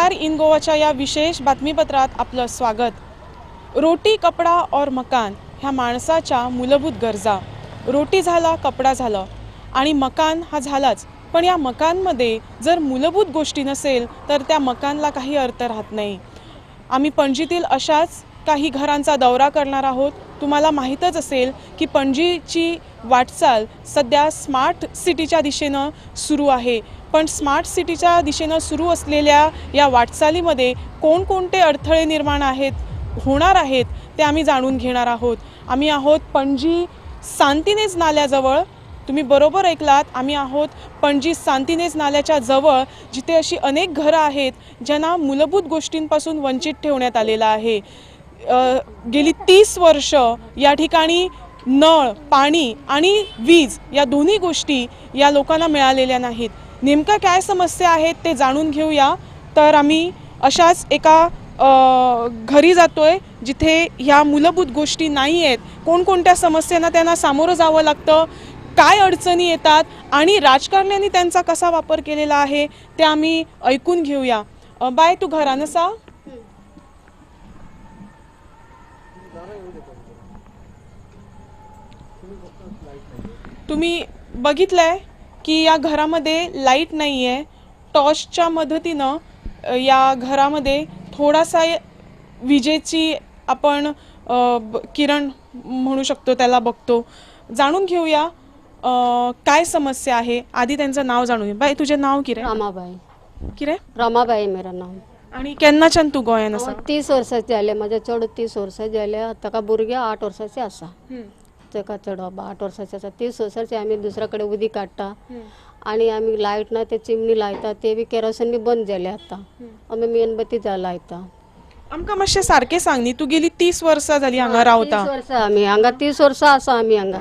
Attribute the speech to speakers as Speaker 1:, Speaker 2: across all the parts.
Speaker 1: नमस्कार, इन गोवाच्या या विशेष बातमीपत्रात आपलं स्वागत। रोटी, कपडा और मकान ह्या माणसाच्या मूलभूत गरजा। रोटी झाला, कपडा झाला आणि मकान हा झालाच, पण या मकानमध्ये जर मूलभूत गोष्टी नसेल तर त्या मकानला काही अर्थ राहत नाही। आम्ही पणजीतील अशाच काही घरांचा दौरा करणार आहोत। तुम्हाला माहीतच असेल की पणजीची वाटचाल सध्या स्मार्ट सिटीच्या दिशेने सुरू आहे, पण स्मार्ट सिटीच्या दिशेने सुरू असलेल्या या वाटचालीमध्ये कोणकोणते अडथळे निर्माण होणार आहेत ते आम्ही जाणून घेणार आहोत। आम्ही आहोत पणजी सांतिनेज नाल्याजवळ। तुम्ही बरोबर ऐकलात, आम्ही आहोत पणजी सांतिनेज नाल्याच्या जवळ, जिथे अशी अनेक घरं आहेत ज्यांना मूलभूत गोष्टींपासून वंचित ठेवण्यात आलेलं आहे। गेली 30 वर्ष या ठिकाणी नळ, पाणी आणि वीज या दोन्ही गोष्टी या लोकांना मिळालेल्या नाहीत। नेमका काय समस्या आहेत ते जाणून घेऊया। तर आम्ही अशाच एका घरी जातोय जिथे ह्या मूलभूत गोष्टी नाही आहेत। कोणकोणत्या समस्यांना त्यांना सामोरं जावं लागतं, काय अडचणी येतात आणि राजकारण्यांनी त्यांचा कसा वापर केलेला आहे ते आम्ही ऐकून घेऊया। बाय, तू घरानं सा तुम्ही बघितलंय की या घरामध्ये लाईट नाही आहे। टॉर्चच्या मदतीनं या घरामध्ये थोडासा विजेची आपण किरण म्हणू शकतो त्याला बघतो। जाणून घेऊया काय समस्या आहे। आधी त्यांचं नाव जाणून घे। बाई, तुझे नाव किरे?
Speaker 2: रमाबाई।
Speaker 1: किरे?
Speaker 2: रमाबाई मेरा नाव।
Speaker 1: आणि केन्नाच्यान तू गोंयान आसा?
Speaker 2: 30 वर्षाचे झाले, माझ्या चेडू 30 वर्षाचे झाले। आता का भुरग्या 8 वर्षाचे आसा। तेका चेडू 8 वर्षाचे आसा। 30 वर्षाचे आम्ही दुसऱ्याकडे उदी काढता आणि आम्ही लाईट ना ते चिमणी लायता, ते बी केरोसिन बंद झाले। आता आम्ही मेणबत्ती लायता।
Speaker 1: आमकां मातशें सारकें सांग न्ही, तू गेली 30 वर्सां जाली हांगा रावता?
Speaker 2: 30 वर्सां आम्ही हांगा 30 वर्सां आसा आम्ही हांगा।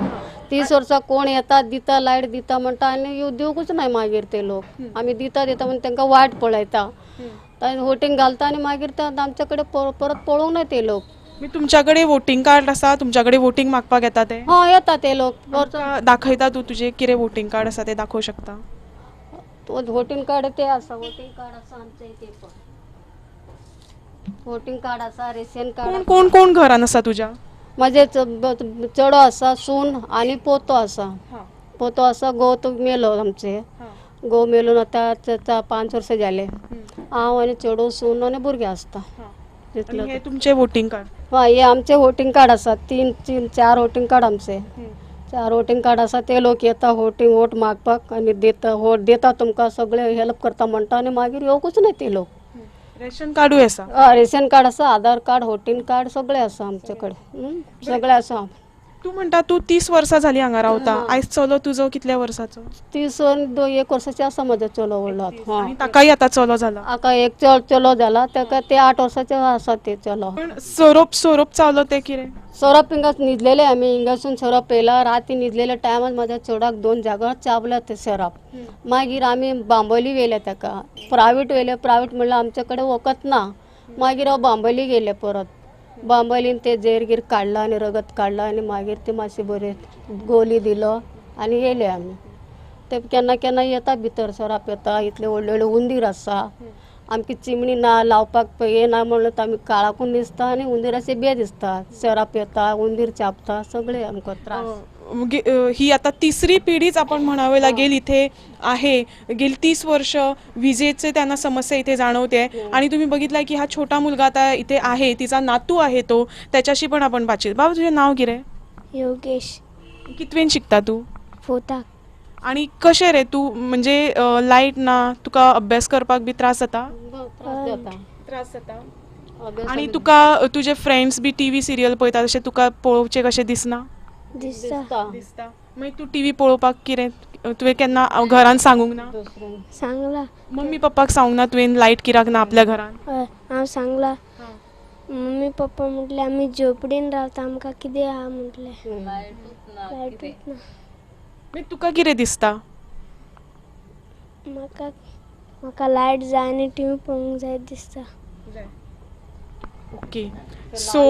Speaker 2: 30 वर्सां कोण येता दिता, लाईट दिता म्हणटा आणि येऊ दिवकूच नाही मागीर ते लोक। आम्ही दिता म्हणून तांकां वाट पळयता, वोटिंग घालता आणि मागीर ते आमच्याकडे परत पळोवंक नाही ते लोक।
Speaker 1: मी तुमच्याकडे वोटिंग कार्ड आसा? तुमच्याकडे वोटिंग मागपाक येता ते?
Speaker 2: हो, येता ते लोक।
Speaker 1: दाखयता तू तुझे कितें वोटिंग कार्ड आसा ते दाखोवं शकता?
Speaker 2: तो वोटिंग कार्ड ते आसा, वोटिंग कार्ड आसा आमच्या इथे पण। वोटिंग कार्ड आसा, रेशन कार्ड।
Speaker 1: कोण कोण घरान आसा तुझ्या?
Speaker 2: माझे चेडो आसा, सून आणि पोतो आसा। पोतो आसा, गो तो मेलो आमचे। गो मेलून आता 5 वर्ष झाले। हांव आणि चेडू, सून आणि भुरगे आसता।
Speaker 1: हे तुमचे वोटिंग कार्ड?
Speaker 2: हय, हे आमचे वोटिंग कार्ड आसा। 4 वोटिंग कार्ड आमचे। 4 वोटिंग कार्ड आसा। ते लोक येता वोट मागपाक आणि देता, वोट देता तुमकां सगळे हेल्प करता म्हणटा आणि मागीर येवकूच नाही ते लोक।
Speaker 1: रेशन कार्डूय आसा?
Speaker 2: रेशन कार्ड आसा, आधार कार्ड, वोटिंग कार्ड सगळे आसा आमच्याकडे। सगळे आसा।
Speaker 1: तू म्हणटा तू 30 वर्सां जाली हांगा रावता, आयज चलो तुजो कितल्या वर्साचो?
Speaker 2: 1 वर्षाचे आसा माझा चलो व्हडलो।
Speaker 1: आणि ताकाय आता चलो जाला?
Speaker 2: आका एक चलो जाला, ताका ते 8 वर्षाचे आसा ते चलो।
Speaker 1: पण सोरोप चावलो ते कितें?
Speaker 2: सोरप हिंगा न्हिदलेले आम्ही, हिंगासून सोरप पेला राती न्हिदलेल्या टायमार माझ्या चेडाक 2 जागा चावला ते सोरप। मागीर आम्ही बांबोली वेले ताका, प्रायवेट वेले। प्रायवेट म्हणल्यार आमच्याकडे वखद ना, मागीर हांव बांबोली गेले परत। बांबोलीन ते जेरगीर काडला आणि रगत काडला आणि मागीर ते मातशे बरे गोली दिलो आणि येले आम्ही। ते केन्ना केन्ना येता भितर सोरप येता, इतले व्हडले व्हडले उंदीर आसा। आमची चिमणी ना लावपाक हे ना म्हणून आम्ही काळाकून दिसता आणि उंदीराचे बे दिसता। सोरप येता, उंदीर चापता, सगळे आमकां त्रास।
Speaker 1: ही आता तिसरी पिढीच आपण म्हणावे लागेल इथे आहे। गेली 30 वर्ष विजेचे त्यांना समस्या इथे जाणवते आणि तुम्ही बघितलाय की हा छोटा मुलगा आता इथे आहे, तिचा नातू आहे तो, त्याच्याशी पण आपण बातचीत। बाबा, तुझे नाव किरे?
Speaker 3: योगेश।
Speaker 1: कितवेन शिकता तू?
Speaker 3: 4th।
Speaker 1: आणि कशें रे तू, म्हणजे लाईट ना, तुका अभ्यास करपाक बी त्रास जाता? त्रास जाता। आणि तुका तुझे फ्रेंड्स बी टीव्ही सिरियल पळयता तशें तुका पळोवचें कशें दिसना?
Speaker 3: दिसता।
Speaker 1: मागीर तू टीव्ही पळोवपाक कितें तुवें केन्ना घरान सांगूंक ना?
Speaker 3: सांगला।
Speaker 1: मम्मी पप्पाक सांगूंक ना तुवें लाईट कित्याक ना आपल्या घरान?
Speaker 3: हांव सांगला। मम्मी पप्पा म्हटले आम्ही झोपडीन रावता, आमकां कितें आहा म्हटले। लायटूच ना।
Speaker 1: मागीर तुका कितें दिसता?
Speaker 3: म्हाका लायट जाय आनी टीव्ही पळोवंक जाय दिसता।
Speaker 1: ओके सो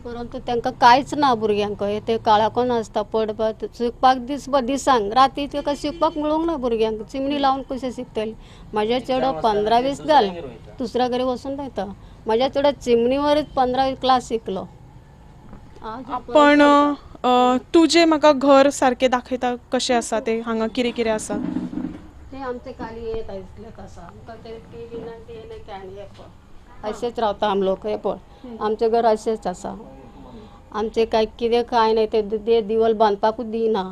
Speaker 2: परंतु तांकां कांयच ना भुरग्यांक ते काळाकोन आसता पडपाक शिकपाक दिसांक राती ताका शिकपाक मेळूंक ना भुरग्यांक चिमणी लावन कशें शिकतली. म्हाजे चेडो 15-20 जालें दुसऱ्या घरी वचून रावता. म्हाज्या चेडो चिमणीवरच 15 क्लास शिकलो.
Speaker 1: पण तुजे म्हाका घर सारकें दाखयता कशें आसा ते हांगा कितें कितें आसा
Speaker 2: ते आमचे खाली येत आसलेत आसा आमकां ते टीव्ही ना ते नाही काय नाही हे पळय असेच रावता आम लोक हे पळय आमचे घर असेच आसा. आमचे काय कितें काय नाही ते दिवल बांदपाकूच दिना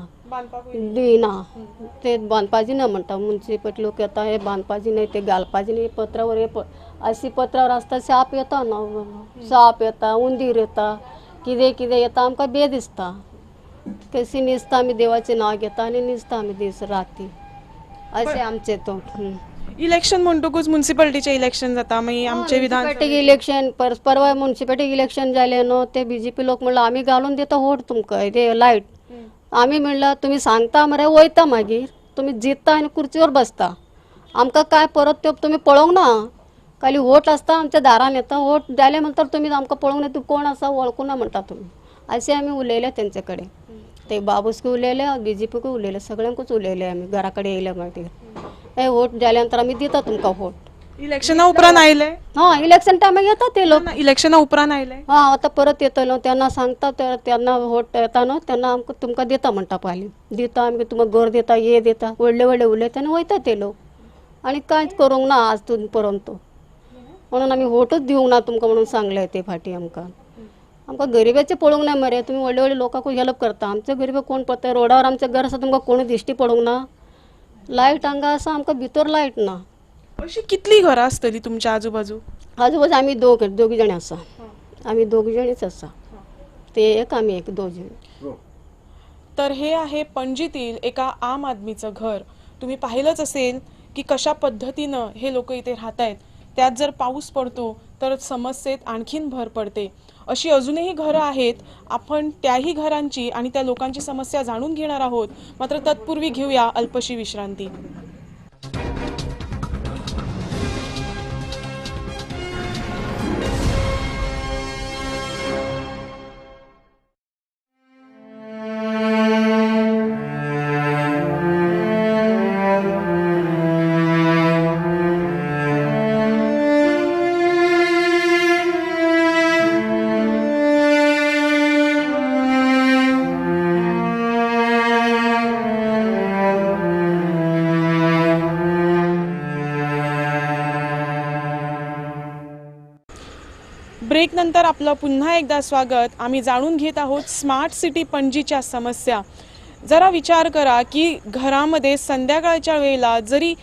Speaker 2: ते बांदपाची ना म्हणटा म्युन्सिपल लोक येता हे बांदपाची नाही ते घालपाची नाही पत्रावर हे पळय अशी पत्रावर आसता साप येता ना साप येता हुंदीर येता कितें कितें येता आमकां बे दिसता. कशी न्हिजता आमी देवाचें नांव घेता आनी न्हिजता आमी दीस राती अशें आमचें तो.
Speaker 1: इलेक्शन म्हणटकूच म्युन्सिपालिटीचे इलेक्शन जाता मागीर आमचे
Speaker 2: म्युन्सिपालिटी इलेक्शन परवा म्युन्सिपालिटी इलेक्शन जालें न्हू ते बीजेपी लोक म्हणलं आमी घालून दिता वोट तुमकां ते लायट. आमी म्हणलं तुमी सांगता मरे वयता मागीर तुमी जितता आनी खुर्चीवर बसता आमकां काय परत ते तुमी पळोवंक ना खाली वोट आसता आमच्या दारान येता वोट जाले म्हणटा तुमी आमकां पळोवंक ना तूं कोण आसा वळखूं ना म्हणटा तुमी अशें आमी उलयले तेंचे कडेन. ते बाबूसकूय उलयले बीजेपीकूय उलयले सगळ्यांकूच उलयले आमी घरा कडेन येयले मागीर हे वोट जाल्या नंतर आमी दिता तुमकां वोट.
Speaker 1: इलेक्शना उपरांत आयले
Speaker 2: हां इलेक्शन टायमाक येता ते लोक
Speaker 1: इलेक्शना उपरांत आयले
Speaker 2: हां आतां परत येतलो तेन्ना सांगता तेन्ना वोट येता न्हू तेन्ना आमकां तुमकां दिता म्हणटा पयलीं दिता आमी तुमकां घर दिता हे दिता व्हडले व्हडले उलयता आनी वयता ते लोक आनी कांयच करूंक ना आज तून परंत म्हणून आमी वोटूच दिवंक ना तुमकां म्हणून सांगले ते फाटी आमकां गरिबाचें पळोवंक ना मरे तुमी व्हडले व्हडले लोकांक हेल्प करता आमचे गरीब कोण पडटा रोडार आमचें घर आसा तुमकां कोण दिश्टी पडोवंक ना लायट हांगा आसा आमकां भितर लायट ना.
Speaker 1: अशी कितली घरां आसतली तुमच्या आजूबाजू
Speaker 2: आजूबाजू आमी दोगी जाण आसा आमी दोगी जाणीच आसा ते एक आमी एक दोन जण.
Speaker 1: तर हे आहे पणजीतील एका आम आदमीचं घर. तुम्ही पाहिलंच असेल की कशा पद्धतीनं हे लोक इथे राहत आहेत. त्यात जर पाऊस पडतो तर समस्येत आणखीन भर पडते. अशी अजूनही घरं आहेत. आपण त्याही घरांची आणि त्या लोकांची समस्या जाणून घेणार आहोत. मात्र तत्पूर्वी घेऊया अल्पशी विश्रांती. ब्रेक नंतर आपलं पुन्हा एकदा स्वागत. आम्ही जाणून घेत आहोत स्मार्ट सिटी पणजीच्या समस्या. जरा विचार करा की घरामध्ये संध्याकाळच्या वेळेला जरी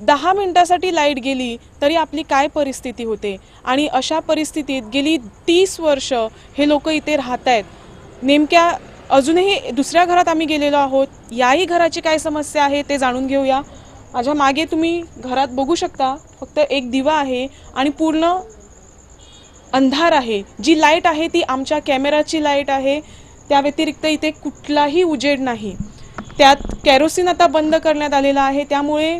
Speaker 1: 10 मिनिटासाठी लाईट गेली तरी आपली काय परिस्थिती होते. आणि अशा परिस्थितीत गेली 30 वर्ष हे लोक इथे राहत आहेत. नेमक्या अजूनही दुसऱ्या घरात आम्ही गेलेलो आहोत. याही घराची काय समस्या आहे ते जाणून घेऊया. माझ्या मागे तुम्ही घरात बघू शकता फक्त एक दिवा आहे आणि पूर्ण अंधार आहे. जी लाईट आहे ती आमच्या कॅमेराची लाईट आहे. त्या व्यतिरिक्त इथे कुठलाही उजेड नाही. त्यात केरोसिन आता बंद करण्यात आलेला आहे. त्यामुळे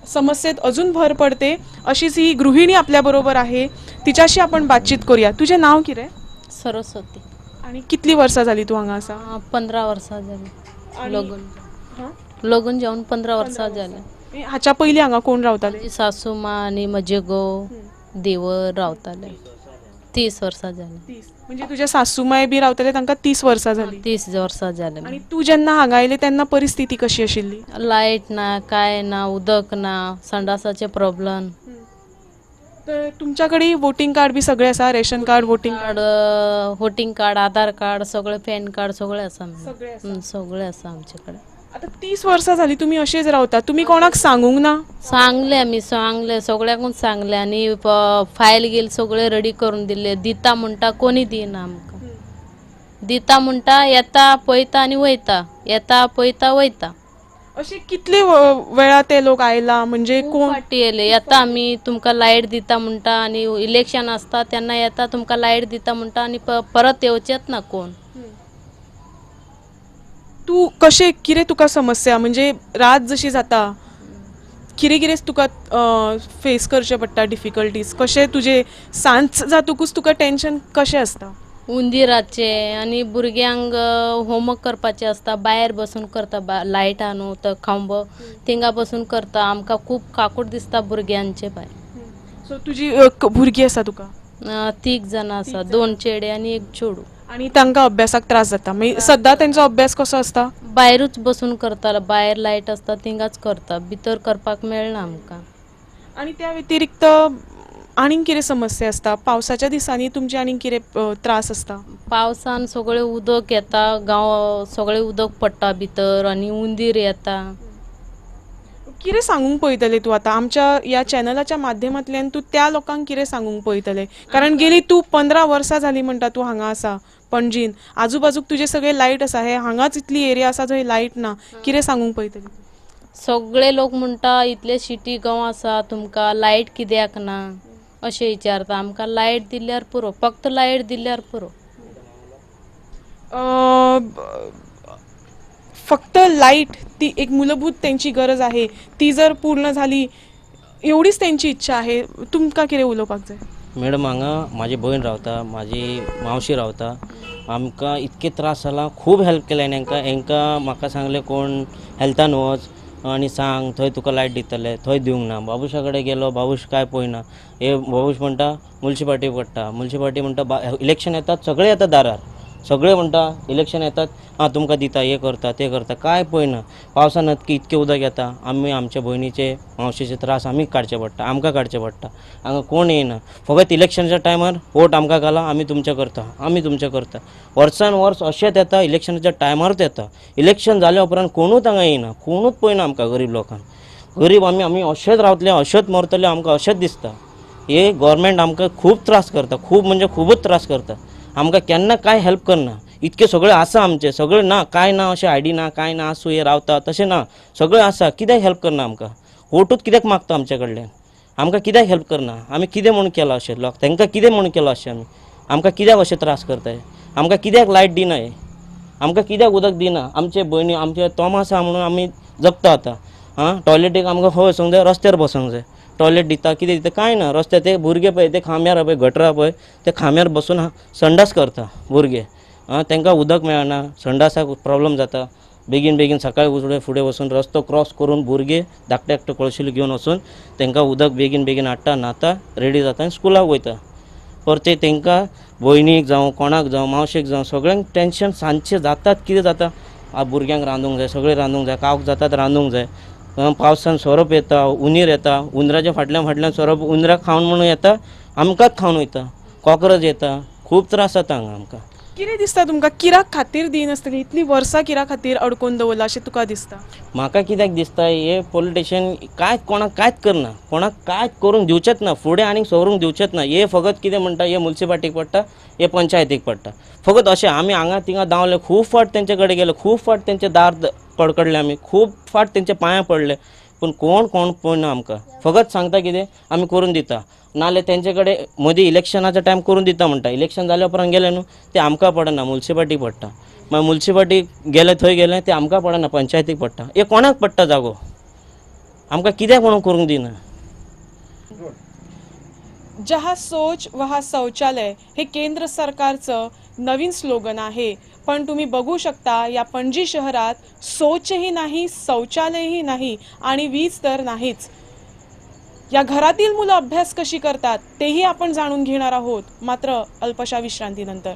Speaker 1: समस्येत अजून भर पडते. अशीच ही गृहिणी आपल्याबरोबर आहे. तिच्याशी आपण बातचीत करूया. तुझे नाव किती?
Speaker 4: सरस्वती.
Speaker 1: आणि कितली वर्षा झाली तू हांगा असा?
Speaker 4: 15 वर्षा झाली. लगून जाऊन 15 वर्षा झाली.
Speaker 1: हाच्या पयली हांगा कोण रावताले?
Speaker 4: माझी सासू मा आणि म्हजे गो देवर रावताले. 30 वर्षा झाली.
Speaker 1: म्हणजे तुझ्या सासूमाय बी रावताले तांकां 30 वर्षा झाली.
Speaker 4: 30 वर्षा झाली.
Speaker 1: आणि तू जेन्ना हांगा आयले तेन्ना परिस्थिती कशी आशिल्ली?
Speaker 4: लाईट ना काय ना उदक ना संडासाचे प्रॉब्लेम.
Speaker 1: तर तुमच्याकडे वोटिंग कार्ड बी सगळे आसा? Ration card voting
Speaker 4: voting card Aadhaar card सगळे पॅन कार्ड सगळे आसा. सगळे आसा आमच्याकडे.
Speaker 1: आता 30 वर्षा झाली तुम्ही असेच रावता. तुम्ही कोणाक सांगूंक ना?
Speaker 4: सांगले आम्ही सांगले सगळ्यांकून सांगले आणि फायल गेल सगळे रेडी करून दिले. दिता म्हणटा कोणी दिना आमकां. दिता म्हणटा येता पळयता आणि वयता येता पळयता वयता.
Speaker 1: असे कितले वेळा ते लोक आयला म्हणजे कोण
Speaker 4: फाटी येले. येता आम्ही तुमकां लायट दिता म्हणटा आणि इलेक्शन आसता तेन्ना येता तुमकां लायट दिता म्हणटा आणि परत येवचेत ना कोण. तू
Speaker 1: कशें कितें तुका समस्या म्हणजे रात जशी जाता कितें कितें तुका फेस करचें पडटा डिफिकल्टीज, कशें तुजें सांज जातकूच तुका टेन्शन कशें आसता?
Speaker 4: उंदीराचे आणि भुरग्यांक होमवर्क करपाचे असता, भायर बसून करता, लायट आणू तर खांब थिंगा बसून करता. आमकां खूब काकूट दिसता भुरग्यांचे बाय.
Speaker 1: सो तुजी भुरगीं आसा तुका
Speaker 4: 3 जाणां आसा, 2 चेडे आणि 1 चेडू.
Speaker 1: आनी तांकां अभ्यासाक त्रास जाता, मागीर सद्दां तेंचो अभ्यास कसो आसता?
Speaker 4: भायरूच बसून करता, भायर लायट असता थिंगाच करता, भितर करपाक मेळना आमकां.
Speaker 1: आनी त्या व्यतिरिक्त आनीक कितें समस्या आसता? पावसाच्या दिसांनी तुमचे आनीक कितें त्रास आसता?
Speaker 4: पावसान सगळें उदक येता, गांव सगळें उदक पडटा भितर आनी हुंदीर येता.
Speaker 1: कितें सांगूंक पळयतले तूं आतां आमच्या ह्या चॅनलाच्या माध्यमांतल्यान तूं त्या लोकांक कितें सांगूंक पळयतले? कारण गेली तूं 15 वर्सां जालीं म्हणटा तूं हांगा आसा पणजीन, आजूबाजूक तुजे सगळे लायट आसा, हे हांगाच इतली एरिया आसा जंय लायट ना, कितें सांगूंक पळयतले?
Speaker 4: सगळे लोक म्हणटा इतले सिटी गांव आसा तुमकां लायट कित्याक ना अशें विचारता. आमकां लायट दिल्यार पुरो, फक्त लायट दिल्यार पुरो.
Speaker 1: फक्त लाईट ती एक मूलभूत त्यांची गरज आहे, ती जर पूर्ण झाली एवढीच त्यांची इच्छा आहे. तुमकां कितें उलोवपाक जाय?
Speaker 5: मॅडम हांगा म्हाजी भयण रावता, म्हाजी मावशी रावता. आमकां इतके त्रास जाला, खूब हेल्प केल्या हेंकां म्हाका सांगलें कोण हेल्थान वच आनी सांग थंय तुका लायट दितले, थंय दिवंक ना. बाबुशा कडेन गेलो, बाबूश काय पळयना. हे बाबूश म्हणटा मुन्सिपाल्टी पडटा, मुन्सिपाल्टी म्हणटा इलेक्शन येतात सगळे येतात दारार, सगळे म्हणटा इलेक्शन येतात तुमकां दिता, हे करता ते करता, काय पळयना. पावसान इतकें उदक येता, आमी आमच्या भयणीचे मावशेचे त्रास आमी काडचे पडटा, आमकां काडचे पडटा. हांगा कोण येयना, फकत इलेक्शनच्या टायमार वोट आमकां घाला, आमी तुमचें करता, आमी तुमचें करता. वर्सान वर्स अशेंच येता, इलेक्शनाच्या टायमारूच येता. इलेक्शन जाल्या उपरांत कोणूच हांगा येयना, कोणूच पळयना आमकां गरीब लोकांक. गरीब आमी अशेंच रावतले, अशेंच मरतले, आमकां अशेंच दिसता. हे गव्हर्मेंट आमकां खूब त्रास करता, खूब म्हणजे खूबच त्रास करता. आमकां केन्ना काय हेल्प करना. इतके सगळे आसा आमचे, सगळे ना काय ना अशें आयडी ना काय ना आसूं हे रावता तशें ना, सगळे आसा. कित्याक हेल्प करना आमकां? वोटूच कित्याक मागता आमचे कडल्यान? आमकां कित्याक हेल्प करना? आमी कितें म्हूण केलां अशें लोक, तांकां कितें म्हूण केलां अशें आमकां कित्याक अशें त्रास करताय? आमकां कित्याक लायट दिना हे? आमकां कित्याक उदक दिना? आमचे भयणी आमचे तोम आसा म्हणून आमी जगता आतां. टॉयलेटीक आमकां खंय वचूंक जाय? रस्त्यार बसूंक जाय. टॉयलेट दिता कितें दिता काय ना. रस्त्यार ते भुरगे पळय ते खांब्यार पळय गटरा पळय ते खांब्यार बसून संडास करता भुरगे. तांकां उदक मेळना, संडासाक प्रॉब्लम जाता. बेगीन बेगीन सकाळी उठून फुडें वचून रस्तो क्रॉस करून भुरगे धाकटे धाकटे कळशिल्यो घेवन वचून तांकां उदक बेगीन बेगीन हाडटा, न्हाता, रेडी जाता आनी स्कुलाक वयता. परते तांकां भयणीक जावं कोणाक जावं मावशेक जावं सगळ्यांक टेन्शन सांजचें जातात. कितें जाता? भुरग्यांक रांदूंक जाय, सगळें रांदूंक जाय, कावक जातात रांदूंक जाय. पावसान सोरोप येता, उंदीर येता, उंदराच्या फाटल्यान फाटल्यान सोरोप उंदराक खावन म्हणून येता, आमकांच खावन वयता. कॉक्रोच येता, खूब त्रास जाता हांगा आमकां.
Speaker 1: कितें दिसता तुमकां? कित्याक खातीर दिनासतली इतली वर्सां कित्याक खातीर अडकून दवरला अशें तुका दिसता?
Speaker 5: म्हाका कित्याक दिसता हे पॉलिटिशियन कांयच कोणाक कांयच करना, कोणाक कांयच करूंक दिवचेच ना, फुडें आनीक सवरूंक दिवचेच ना. हे फकत कितें म्हणटा हे मुन्सिपाल्टीक पडटा, हे पंचायतीक पडटा, फकत अशें. आमी हांगा थिंगा धांवले, खूब फावट तेंचे कडेन गेले, खूब फावट तेंचे दार कडकडले आमी, खूब फावट तेंचे पांयां पडले, पूण कोण पळयना आमकां. फकत सांगता कितें आमी करून दिता, नाल्यार तेंचे कडेन मदीं इलेक्शनाचो टायम करून दिता म्हणटा. इलेक्शन जाल्या उपरांत गेले न्हू ते आमकां पडना, मुन्सिपाल्टीक पडटा. मागीर मुन्सिपाल्टीक गेले, थंय गेले ते आमकां पडना, पंचायतीक पडटा. हे कोणाक पडटा जागो? आमकां कित्याक म्हणून करूंक दिना?
Speaker 1: जहाँ सोच वहाँ शौचालय हे केंद्र सरकारचं नवीन स्लोगन आहे. पण तुम्ही बघू शकता या पणजी शहरात सोचही नाही, शौचालयही नाही आणि वीज तर नाहीच. या घरातील मुलं अभ्यास कशी करतात तेही आपण जाणून घेणार आहोत, मात्र अल्पशा विश्रांतीनंतर.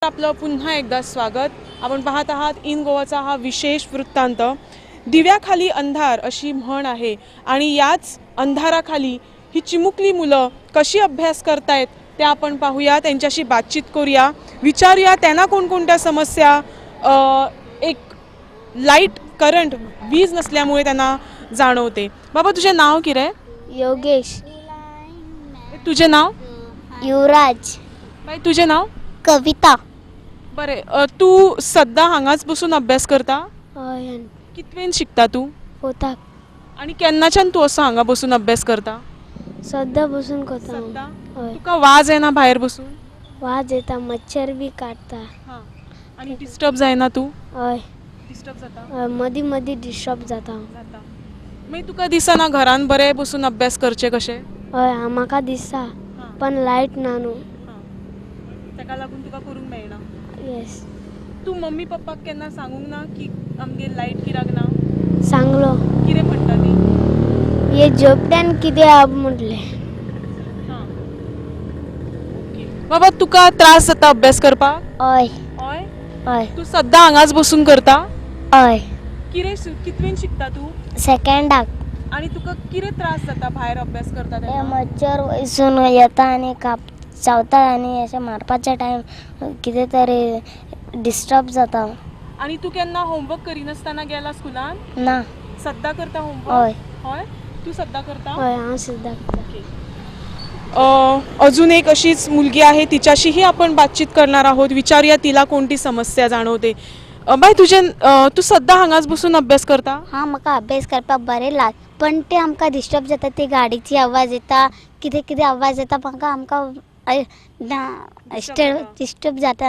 Speaker 1: आपलं पुन्हा एकदा स्वागत. आपण पाहत आहात इन गोवाचा हा विशेष वृत्तांत. दिव्याखाली अंधार अशी म्हण आहे आणि याच अंधाराखाली ही चिमुकली मुलं कशी अभ्यास करतायत ते आपण पाहूया, त्यांच्याशी बातचीत करूया, विचारूया त्यांना कोणकोणत्या समस्या एक लाईट करंट वीज नसल्यामुळे त्यांना जाणवते. बाबा तुझे नाव कितें?
Speaker 3: योगेश.
Speaker 1: तुझे नाव?
Speaker 3: युवराज.
Speaker 1: बाई तुझे नाव?
Speaker 3: कविता.
Speaker 1: बरे तू सद्दा हांगाच बसून अभ्यास करता?
Speaker 3: हय.
Speaker 1: कितवेन शिकता तू?
Speaker 3: होता.
Speaker 1: आणि केन्नाच्यान तू असो हांगा बसून अभ्यास करता?
Speaker 3: सद्दा बसून करता.
Speaker 1: सद्दा?
Speaker 3: हय.
Speaker 1: तुका वाज येना भायर बसून?
Speaker 3: वाज येता, मच्छर बी काडता.
Speaker 1: हां. आणि डिस्टर्ब जायना तू?
Speaker 3: हय.
Speaker 1: डिस्टर्ब जाता?
Speaker 3: हय, मदीं मदीं डिस्टर्ब जाता.
Speaker 1: जाता. मागीर तुका दिसना घरान बरें बसून अभ्यास करचे कशें?
Speaker 3: हय, म्हाका दिसता, पण लायट ना न्हू.
Speaker 1: ताका लागून तुका करूंक मेळना.
Speaker 3: येस.
Speaker 1: तू मम्मी पप्पाक केन्ना सांगूंक ना की आमगे लायट कित्याक ना?
Speaker 3: सांगलो.
Speaker 1: कितें म्हणटा ती?
Speaker 3: हे झोपड्यान कितें आब म्हटलें.
Speaker 1: हां. बाबा तुका त्रास जाता अभ्यास करपाक?
Speaker 3: हय.
Speaker 1: हय.
Speaker 3: हय.
Speaker 1: तू सद्दा हांगाच बसून करता?
Speaker 3: हय.
Speaker 1: कितवेन शिकता तू?
Speaker 3: सेकंडाक.
Speaker 1: आणि तुका कितें त्रास जाता भायर अभ्यास करता
Speaker 3: हे
Speaker 1: तेन्ना?
Speaker 3: मच्छर वयसून येता आनी चावता आनी अशें मारपाच्या टायम कितें तरी डिस्टर्ब जाता.
Speaker 1: आणि तू केन्ना होमवर्क करिनासतना गेला स्कुलान?
Speaker 3: ना.
Speaker 1: सद्दा करता
Speaker 3: हय.
Speaker 1: होमवर्क? हय. तू सद्दा करता?
Speaker 3: हय, हांव सुद्दां करता.
Speaker 1: अजून एक अशीच मुलगी आहे, तिच्याशीही आपण बातचीत करणार आहोत. विचारूया तिला कोणती समस्या जाणवते. बाय तू सद्दा हांगाच बसून अभ्यास करता?
Speaker 3: हां, म्हाका अभ्यास करपाक बरें लाग, पण ते आमकां डिस्टर्ब जाता. ते गाडीची आवाज येता, कितें कितें आवाज येता, म्हाका आमकां डिस्टर्ब जाता.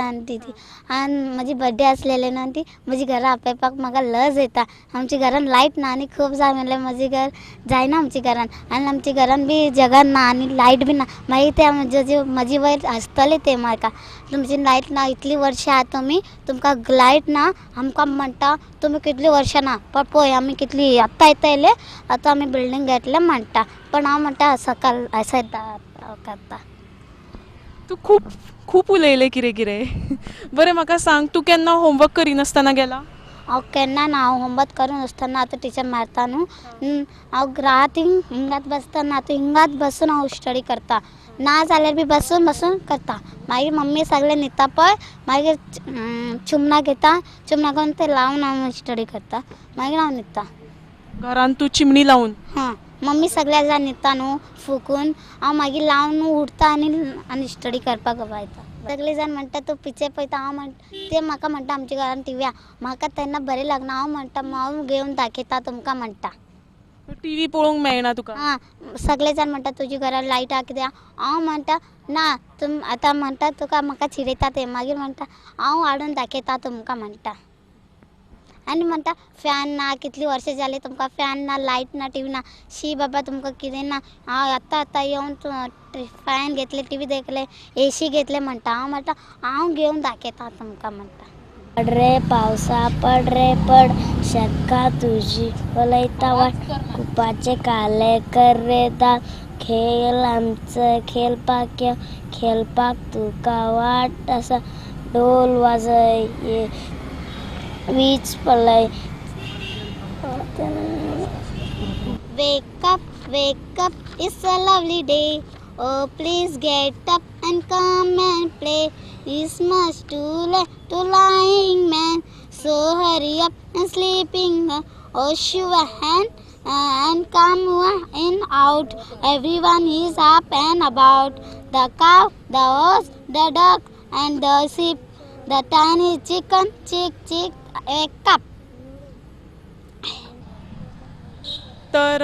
Speaker 3: आनी म्हजी बर्थडे आसलेले न्हू, ती म्हजी घरा आपयपाक म्हाका लज येता. आमच्या घरान लायट ना आनी खूब जाय म्हणल्यार म्हजें घर जायना आमच्या घरान. आनी आमच्या घरान बी जगा ना आनी लायट बी ना. मागीर ते म्हजी वयर हसतले ते म्हाका, तुमची लायट ना, इतलीं वर्सां आहा तुमकां लायट ना, आमकां म्हणटा तुमी कितलीं वर्सां ना. पण पळय आमी कितलीं आत्तां येतले, आतां आमी बिल्डींग घेतले म्हणटा. पण हांव म्हणटा असं करता.
Speaker 1: तू खूप उलयले कितें. बरें म्हाका सांग, तू केन्ना होमवर्क करिनासतना गेला?
Speaker 3: हांव केन्ना ना. हांव होमवर्क करून आसतना आतां टिचर मारता न्हू, हांव रातीन हिंगात बसतना आतां हिंगात बसून हांव स्टडी करता. ना जाल्यार बी बसून करता. मागीर मम्मी सगळें न्हिदता पळय, मागीर चुमना घेता, चुमना घेवन तें लावन हांव स्टडी करता. मागीर हांव न्हिदता.
Speaker 1: घरान तू चिमणी लावन?
Speaker 3: हां, मम्मी सगळ्या जाण न्हिदता न्हू फुकून, हांव मागीर लावन उठता आनी स्टडी करपाक वयता. सगळे जाण म्हणटा तूं पिक्चर पळयता. हांव ते म्हाका म्हणटा आमच्या घरान टिवी आहा. म्हाका तेन्ना बरें लागना. हांव म्हणटा हांव घेवन दाखयता तुमकां म्हणटा.
Speaker 1: टिवी पळोवंक मेळना तुका?
Speaker 3: हां, सगळे जाण म्हणटा तुज्या घरान लायट आहा कित्याक. हांव म्हणटा ना, आतां म्हणटा तुका म्हाका चिडयता ते. मागीर म्हणटा हांव हाडून दाखयता तुमकां म्हणटा. आनी म्हणटा फॅन ना, कितलीं वर्सां जालीं तुमकां फॅन ना, लायट ना, टिवी ना. शी बाबा तुमकां कितें ना. हांव आतां येवन फॅन घेतले, टिवी देखले, एसी घेतले म्हणटा. हांव म्हणटा हांव घेवन दाखयता तुमकां म्हणटा. पड रे पावसा पड रे पड, शेतका तुजी उलयता वाट, कुपाचे काले कर रे दाग, खेळ आमचं खेळपाक तुका वाट आसा, ढोल वाजय वीज पळय. Wake up, it's a lovely day. Oh, please get up and come and play. It's much too late to lying man, so hurry up and sleeping. Wash your hand and come in out. Everyone is up and about. The cow, the horse, the dog and the sheep, the tiny chicken, chick, wake up.
Speaker 1: तर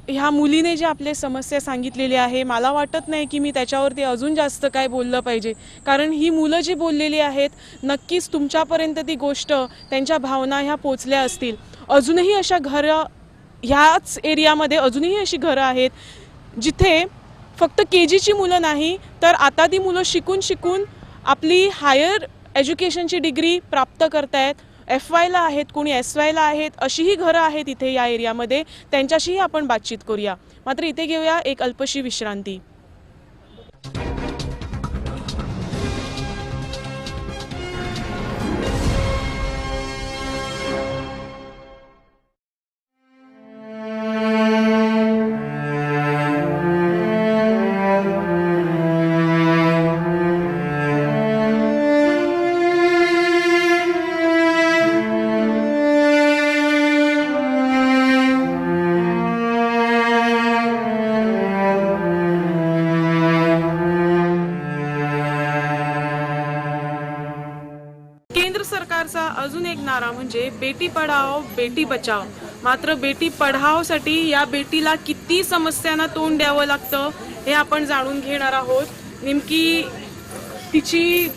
Speaker 1: ह्या मुलीने जे आपले समस्या सांगितलेली आहे, मला वाटत नाही की मी त्याच्यावरती अजून जास्त काय बोललं पाहिजे. कारण ही मुलं जी बोललेली आहेत, नक्कीच तुमच्यापर्यंत ती गोष्ट, त्यांच्या भावना ह्या पोचल्या असतील. अजूनही अशा घरं, ह्याच एरियामध्ये अजूनही अशी घरं आहेत जिथे फक्त KGची मुलं नाही, तर आता ती मुलं शिकून आपली हायर एज्युकेशनची डिग्री प्राप्त करतायत. FYला आहेत, कोणी SYला आहेत, अशीही घरं आहेत इथे या एरियामध्ये. त्यांच्याशीही आपण बातचीत करूया. मात्र इथे घेऊया एक अल्पशी विश्रांती. सरकारचा अजून एक नारा म्हणजे बेटी पढाओ बेटी बचाओ. मात्र बेटी पढाओसाठी या बेटीला किती समस्यांना तोंड द्यावं लागतं हे आपण जाणून घेणार आहोत. नेमकी तिची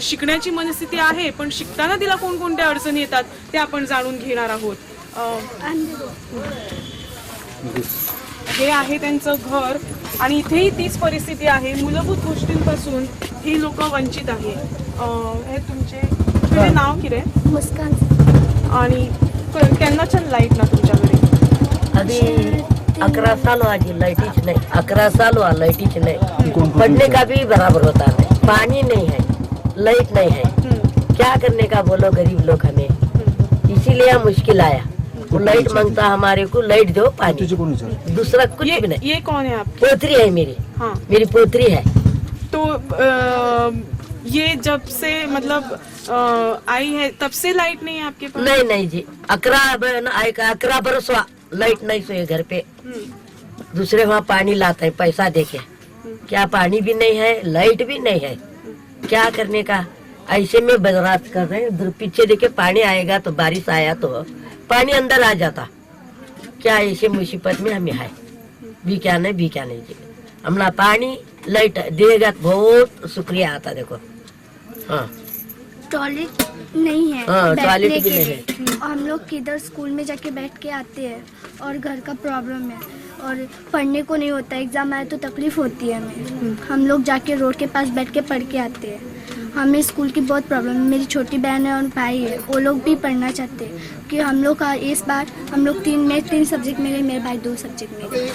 Speaker 1: शिकण्याची मनस्थिती आहे, पण शिकताना तिला कोणकोणत्या अडचणी येतात ते आपण जाणून घेणार आहोत. हे आहे त्यांचं घर आणि इथेही तीच परिस्थिती आहे. मूलभूत गोष्टींपासून ही लोक वंचित आहे. हे तुमचे नाव किरे
Speaker 3: मुस्कान.
Speaker 1: आणि त्यांना लाईट ना तुमच्याकडे
Speaker 6: अभी 11 साल हुआ जी लाइटिच नहीं, 11 साल हुआ लाइटिच नहीं, पढ़ने का भी बराबर होता है, पानी नहीं है, लाइट नहीं है, क्या करने का बोलो गरीब लोग हमें, इसीलिए मुश्किल आया. वो लाइट मांगता हमारे को, लाइट दो पानी, दूसरा कुछ भी नहीं.
Speaker 1: ये कौन है आपकी?
Speaker 6: पोतरी है मेरी.
Speaker 1: हाँ.
Speaker 6: मेरी पोतरी है.
Speaker 1: तो ये जब से मतलब आई है तब से लाइट नहीं है आपके पास?
Speaker 6: नहीं नहीं जी, 11 बरस हुआ लाइट नहीं सोए घर पे. दूसरे वहाँ पानी लाते हैं पैसा देके, क्या पानी भी नहीं है, लाइट भी नहीं है, क्या करने का. ऐसे में बर्बाद कर रहे हैं. पीछे देखे पानी आएगा तो बारिश आया तो पानी अंदर आ जाता. क्या ऐसे मुसीबत में हमें है. भी क्या नहीं जी. हमला पानी लाइट देगा तो बहुत शुक्रिया आता. देखो हाँ,
Speaker 7: टॉयलेट नहीं है,
Speaker 6: हाँ,
Speaker 7: बैठने
Speaker 6: टॉयलेट भी
Speaker 7: के
Speaker 6: नहीं
Speaker 7: लिए. और हम लोग किधर स्कूल में जाके बैठ के आते हैं और घर का प्रॉब्लम है और पढ़ने को नहीं होता. एग्जाम आए तो तकलीफ होती है हमें. हम लोग जाके रोड के पास बैठ के पढ़ के आते हैं. हमें स्कूल की बहुत प्रॉब्लम है. मेरी छोटी बहन है और भाई है, वो लोग भी पढ़ना चाहते हैं कि हम लोग का इस बार हम लोग 3 सब्जेक्ट में गए, मेरे भाई 2 सब्जेक्ट में गए.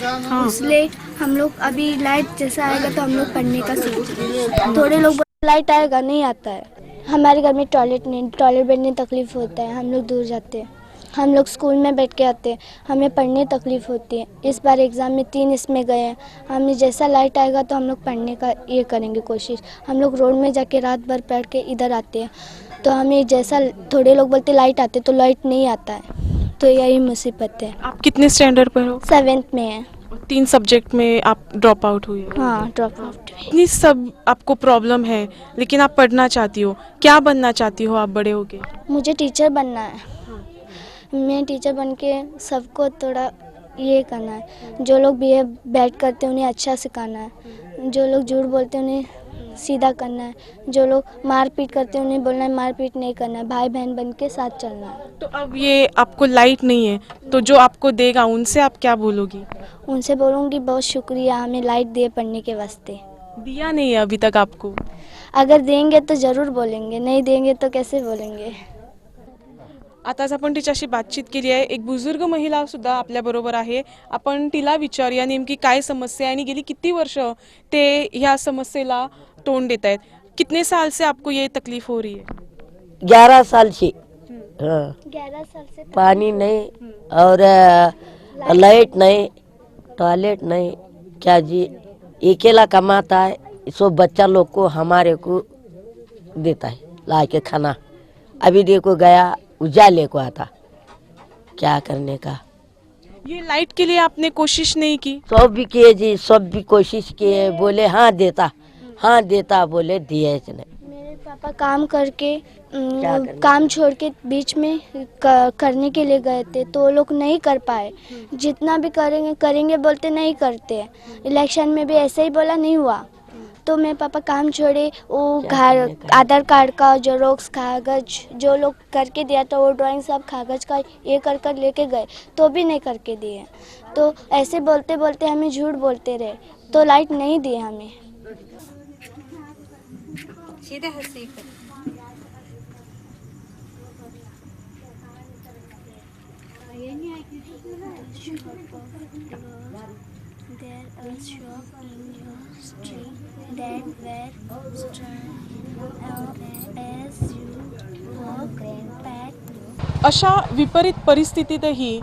Speaker 7: इसलिए हम लोग अभी लाइट जैसा आएगा तो हम लोग पढ़ने का सोच रहे हैं. थोड़े लोग
Speaker 3: लाइट आएगा नहीं आता है. हमारे घर में टॉयलेट नहीं, टॉयलेट बैठने तकलीफ होता है. हम लोग दूर जाते हैं. हम लोग स्कूल में बैठ के आते हैं, हमें पढ़ने तकलीफ होती है. इस बार एग्ज़ाम में 3 इसमें गए हैं. हमें जैसा लाइट आएगा तो हम लोग पढ़ने का ये करेंगे कोशिश. हम लोग रोड में जाके रात भर पढ़ के इधर आते हैं. तो हमें जैसा थोड़े लोग बोलते लाइट आते तो लाइट नहीं आता है. तो यही मुसीबत है.
Speaker 1: आप कितने स्टैंडर्ड पर हो?
Speaker 3: 7th में है.
Speaker 1: 3 सब्जेक्ट में आप ड्रॉप आउट हुई हो.
Speaker 3: हाँ, ड्रॉप आउट.
Speaker 1: इतनी सब आपको प्रॉब्लम है लेकिन आप पढ़ना चाहती हो. क्या बनना चाहती हो आप बड़े होके?
Speaker 3: मुझे टीचर बनना है. मैं टीचर बन के सबको थोड़ा ये करना है. जो लोग बिहेव बैड करते हैं उन्हें अच्छा सिखाना है. जो लोग झूठ बोलते हैं उन्हें सीधा करना है. जो लोग मारपीट करते हैं उन्हें बोलना है मारपीट नहीं करना है. भाई बहन बन के साथ चलना है.
Speaker 1: तो अब ये आपको लाइट नहीं है तो जो आपको देगा उनसे आप क्या बोलोगी?
Speaker 3: उनसे बोलूँगी बहुत शुक्रिया हमें लाइट दिए पढ़ने के वास्ते.
Speaker 1: दिया नहीं है अभी तक आपको?
Speaker 3: अगर देंगे तो ज़रूर बोलेंगे, नहीं देंगे तो कैसे बोलेंगे.
Speaker 1: आताच आपण तिच्याशी बातचीत केली आहे. एक बुजुर्ग महिला सुद्धा आपल्याबरोबर आहे. आपण तिला विचारूया नेमकी काय समस्या आहे आणि गेली किती वर्ष ते ह्या समस्येला तोंड देत आहेत. कितने साल से आपको ये तकलीफ हो रही है?
Speaker 6: 11 साल से. हाँ,
Speaker 3: 11 साल से
Speaker 6: पानी नहीं और लाइट नहीं, टॉयलेट नहीं. क्या जी, अकेला कमाता है, सो बच्चा लोग को हमारे को देता है ला के खाना. अभी देखो गया उजाले को आता. क्या करने का.
Speaker 1: ये लाइट के लिए आपने कोशिश नहीं की?
Speaker 6: सब भी किए जी, सब भी कोशिश किए. बोले हाँ देता बोले दिए नहीं.
Speaker 3: मेरे पापा काम करके
Speaker 6: क्या करने?
Speaker 3: काम छोड़ के बीच में करने के लिए गए थे तो वो लोग नहीं कर पाए. जितना भी करेंगे बोलते नहीं करते. इलेक्शन में भी ऐसे ही बोला नहीं हुआ तो मेरे पापा काम छोड़े. वो घर आधार कार्ड का जेरोक्स कागज जो लोग करके दिया था वो ड्राइंग सब कागज का ये कर लेके गए तो भी नहीं करके दिए. तो ऐसे बोलते बोलते हमें झूठ बोलते रहे तो लाइट नहीं दिए हमें.
Speaker 7: सीधे हंसी पे.
Speaker 3: There a shop in your street that were as you walk back.
Speaker 1: अशा विपरीत परिस्थितीतही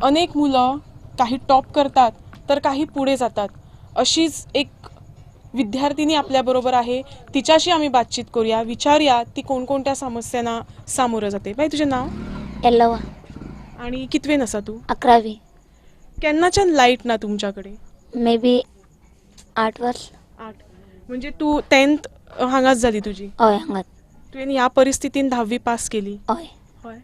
Speaker 1: अनेक मुलं काही टॉप करतात तर काही पुढे जातात. अशीच एक विद्यार्थिनी आपल्याबरोबर आहे. तिच्याशी आम्ही बातचीत करूया. विचारूया ती कोणकोणत्या समस्यांना सामोरं जाते. बाई तुझे नाव?
Speaker 3: एल्लवा.
Speaker 1: आणि कितवे नसा तू?
Speaker 3: 11वी.
Speaker 1: केन्नाच्यान लाईट ना तुमच्याकडे?
Speaker 3: मे बी 8 वर्ष.
Speaker 1: 8. म्हणजे तू 10th हांगाच झाली तुझी?
Speaker 3: हय हांगात.
Speaker 1: तुवें ह्या परिस्थितीन 10वी पास केली.
Speaker 3: हय.
Speaker 1: हय.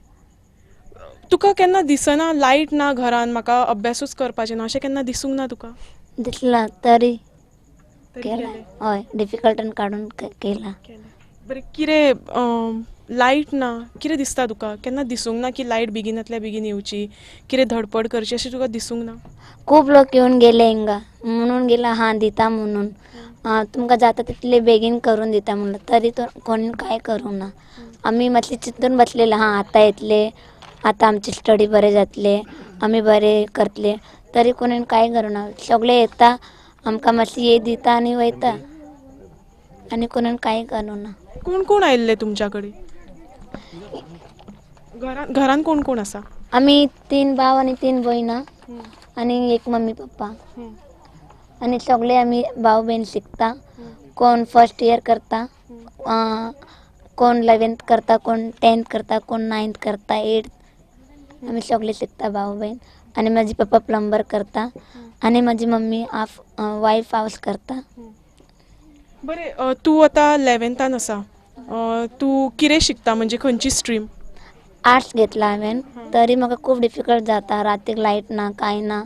Speaker 1: तुका केन्ना दिसना लायट ना घरान म्हाका अभ्यासूच करपाचें ना अशें केन्ना दिसूंक ना तुका?
Speaker 3: दिसला तरी
Speaker 1: तरी
Speaker 3: केला.
Speaker 1: केलें.
Speaker 3: हय डिफिकल्टन काढून केला.
Speaker 1: बरें कितें लायट ना कितें दिसता तुका? केन्ना दिसूंक ना की लायट बेगिनांतल्या बेगीन येवची, कितें धडपड करची अशें तुका दिसूंक ना?
Speaker 3: खूप लोक येऊन गेले हिंगा म्हणून गेला हां दिता म्हणून तुमका जाता तितले बेगीन करून दिता म्हणलं तरी तो कोणी काय करू ना. आम्ही मातशी चिंतून बसलेले हां आता येतले, आता आमचे स्टडी बरे जातले, आम्ही बरे करतले, तरी कोणी काय करूना. सगळे येता आमकां मातशी हे दिता आणि वयता आणि कोणी काय करूना.
Speaker 1: कोण कोण आयिल्ले तुमच्या कडेन? घरान कोण कोण आसा?
Speaker 3: आम्ही 3 भाव आणि 3 भयणा आणि एक मम्मी पप्पा आणि सगळे आम्ही भाऊ बहीण शिकता. कोण फर्स्ट इयर करता, कोण 11th करता, कोण 10th करता, कोण 9th करता, 8th. आम्ही सगळे शिकता भाऊ बहीण. आणि माझी पप्पा प्लंबर करता आणि माझी मम्मी वाईफ हाऊस करता.
Speaker 1: बरें तूं आतां 11थान आसा. तूं कितें शिकता म्हणजे खंयची स्ट्रीम?
Speaker 3: आर्ट्स घेतला हांवें. तरी म्हाका खूप डिफिकल्ट जाता. रातीक लायट ना कांय ना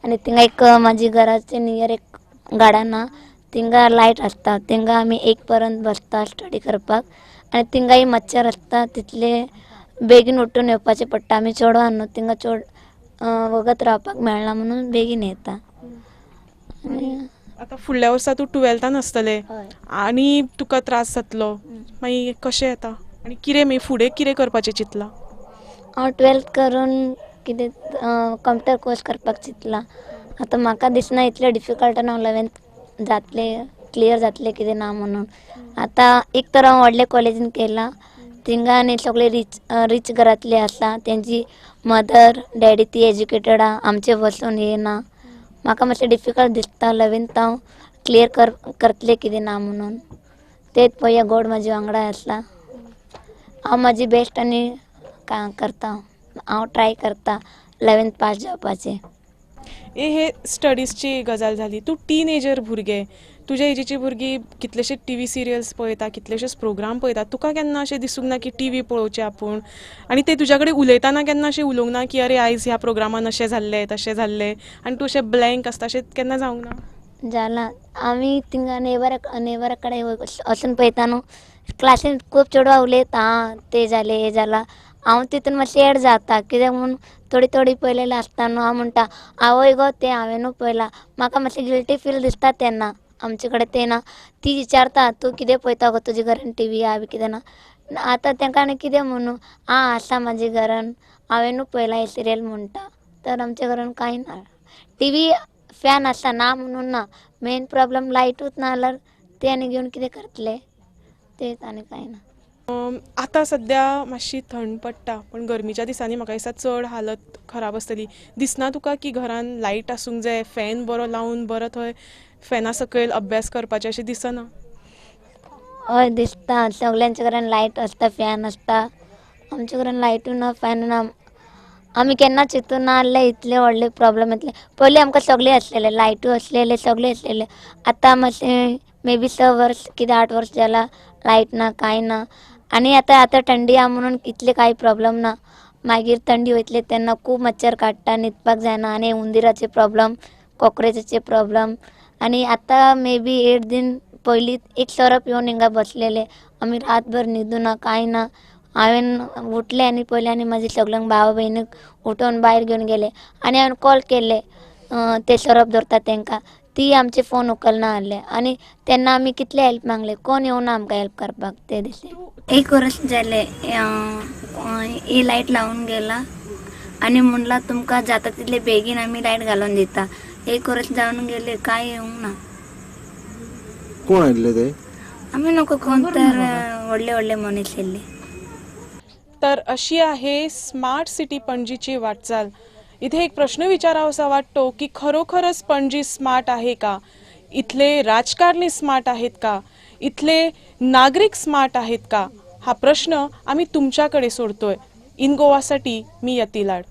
Speaker 3: आणि थिंगा एक माझी घराचे नियर एक गार्डन ना थिंगा लायट आसता. थिंगा आमी 1 पर्यंत बसता स्टडी करपाक आणि थिंगाय मच्छर आसता तितले बेगीन उठून येवपाचें पडटा. आमी चेडवां न्हू थिंगा वगत रावपाक मेळना म्हणून बेगीन येता.
Speaker 1: आतां फुडल्या वर्सा तूं 12थान आसतलें
Speaker 3: हय.
Speaker 1: आनी तुका त्रास जातलो मागीर कशें येता आनी कितें मागीर फुडें कितें करपाचें चिंतलां?
Speaker 3: हांव 12th करून कितें कंप्युटर कोर्स करपाक चिंतला. आतां म्हाका दिसना इतलें डिफिकल्टान हांव 11th जातले क्लियर जातले कितें ना म्हणून. आतां एक तर हांव व्हडले कॉलेजीन केला थिंगा आनी सगळे रीच घरातले आसा तेंची मदर डॅडी ती एज्युकेटेड आहा आमचे वचून येना. म्हाका मातशें डिफिकल्ट दिसता 11th हांव क्लियर करतले कितें ना म्हणून. तेच पळया गॉड म्हाजे वांगडा आसला. हांव म्हाजी बेस्ट आनी करता. हांव ट्राय करता 11th पास जावपाचें.
Speaker 1: हे स्टडीजची गजाल जाली. तूं टिनेजर भुरगें, तुज्या एजीची भुरगीं कितलेशेच टीव्ही सिरियल्स पळयता, कितलेशेच प्रोग्राम पळयता. तुका केन्ना अशें दिसूंक ना की टीव्ही पळोवचें आपूण आनी ते तुज्या कडेन उलयतना केन्ना अशें उलोवंक ना की अरे आयज ह्या प्रोग्रामान अशें जाल्लें तशें जाल्लें आनी तूं अशें ब्लँक आसता अशें केन्ना जावंक ना?
Speaker 3: जाला आमी थिंगा नेबरा कडेन वचून पळयता न्हू क्लासीन खूब चेडवां उलयता आं ते जालें हे जाला. हांव तितून मातशें एड जाता कित्याक म्हणून थोडी पळयलेलें आसता न्हू. हांव म्हणटा आवय गो तें हांवेनूय पळयलां. म्हाका मातशें गिल्टी फील दिसता तेन्ना. आमचे कडेन तें ना. ती विचारता तूं कितें पळयता गो तुजे घरान टीव्ही आहा बी कितें ना. आतां तेंकां आनी कितें म्हणूं आं आसा म्हाजे घरान हांवेनूय पळयलां हे सिरियल म्हणटा. तर आमच्या घरान कांय ना. टीव्ही फॅन आसा ना म्हणून ना. मेन प्रॉब्लेम लायटूच ना जाल्यार ते आनी घेवन कितें करतले तेच आनी कांय ना.
Speaker 1: आतां सद्या मातशी थंड पडटा पण गरमेच्या दिसांनी म्हाका दिसता चड हालत खराब आसतली. दिसना तुका की घरान लायट आसूंक जाय, फॅन बरो लावन बरो थंय फॅना सकयल अभ्यास करपाचें अशें दिसना?
Speaker 3: हय दिसता. सगल्यांच्या घरान लायट आसता फॅन आसता. आमच्या घरान लायटूय ना फॅन ना. आमी केन्ना चिंतून ना जाल्ले इतले व्हडले प्रॉब्लेम येतले. पयलीं आमकां सगळे आसलेले लायटूय आसलेले सगळे आसलेले. आतां मातशें मे बी 6 वर्स कितें 8 वर्स जाला लायट ना कांय ना. आनी आतां थंडी आहा म्हणून इतले कांय प्रॉब्लेम ना. मागीर थंडी वयतले तेन्ना खूब मच्छर काडटा न्हिदपाक जायना आनी हुंदिराचे प्रॉब्लेम कॉक्रोचाचे प्रॉब्लेम. आनी आतां मे बी 8 दीन पयलीं एक सरप येवन हिंगा बसलेले. आमी रातभर न्हिदूं ना कांय ना. हांवें उठलें आनी पयलें आनी म्हाजे सगळ्यांक भावा भयणीक उठोवन भायर घेवन गेले आनी हांवें कॉल केले ते सरप धरता तेंकां. ती आमचे फोन उखलना जाल्ले आनी तेन्ना आमी कितले हेल्प मागले कोण येवना आमकां हेल्प करपाक ते दिसा.
Speaker 7: 1 वर्स जाले ही लायट लावून गेला आणि म्हणला तुमकां जाता तितले बेगीन आमी लायट घालून दिता. 1 वर्स जावन गेले काय येवंक ना.
Speaker 8: कोण आयिल्ले ते?
Speaker 7: आमी नको कोण तर व्हडले मनीस येयल्ले.
Speaker 1: तर अशी आहे स्मार्ट सिटी पणजीची वाटचाल. इथे एक प्रश्न विचारावासा वाटतो की खरोखरच पणजी स्मार्ट आहे का? इथले राजकारणी स्मार्ट आहेत का? इथले नागरिक स्मार्ट आहेत का? हा प्रश्न आम्ही तुमच्याकडे सोडतोय. इन गोवासाठी मी यती लाड.